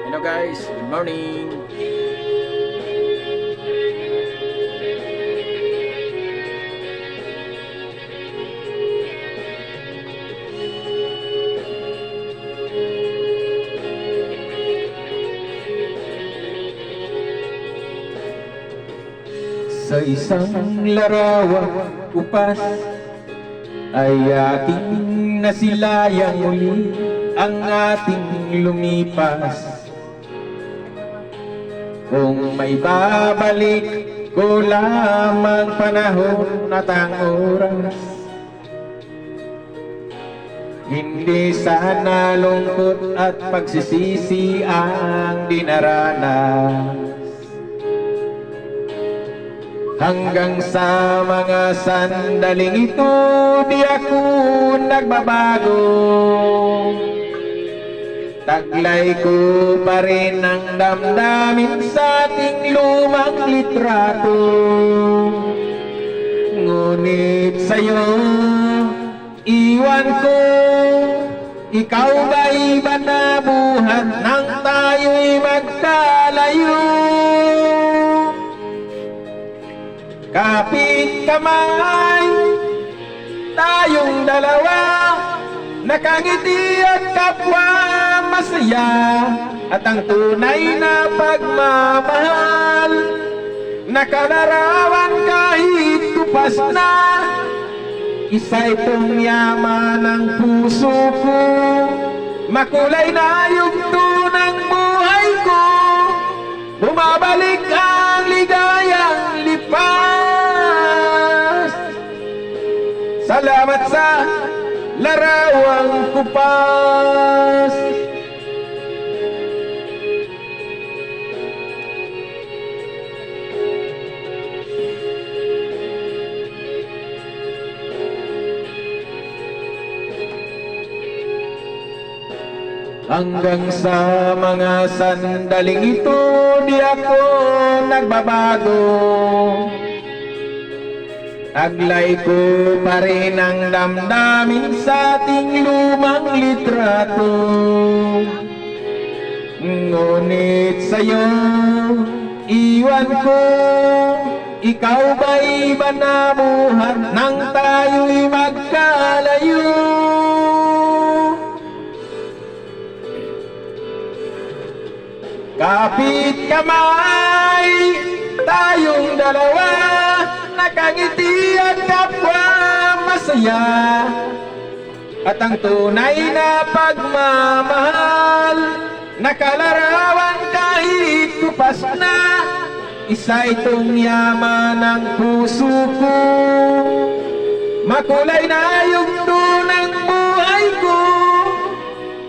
Hello guys, good morning. Sa isang larawan upas ay ating nasilayang muli ang ating lumipas. Kung may babalik ko lamang panahon at ang oras, hindi sana lungkot at pagsisisi ang dinaranas. Hanggang sa mga sandaling ito, di ako nagbabago. Taglay ko pa rin ang damdamin sa ating lumang litrato. Ngunit sa'yo, iwan ko, ikaw ba'y ba nabuhat nang tayo'y magkalayo? Kapit kamay, tayong dalawa, nakangiti at kapwa masaya, at ang tunay na pagmamahal, nakalarawan kahit kupas na. Isa itong yaman ng puso ko, makulay na yugto ng buhay ko, bumabalik ang ligayang lipas. Salamat sa larawang kupas. Hanggang sa mga sandaling ito, di ako nagbabago. Taglay ko pa rin ang damdamin sa ating lumang litrato. Ngunit sa'yo, iwan ko, ikaw ba'y ba nabuhat nang tayo'y magkalayo? Kapit kamay, tayong dalawa, nakangiti at kapwa masaya, at ang tunay na pagmamahal, nakalarawan kahit kupas na. Isa itong yaman ng puso ko, makulay na yugto ng buhay ko,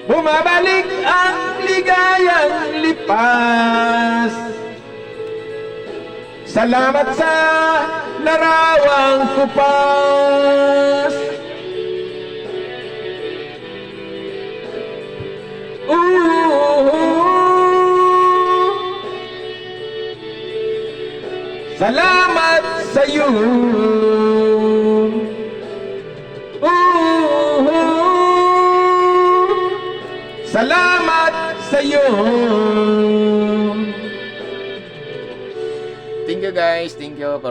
bumabalik ang ligayang lipas. Salamat sa larawang kupas. Salamat sa iyo. Salamat sa iyo. Thank you guys, thank you for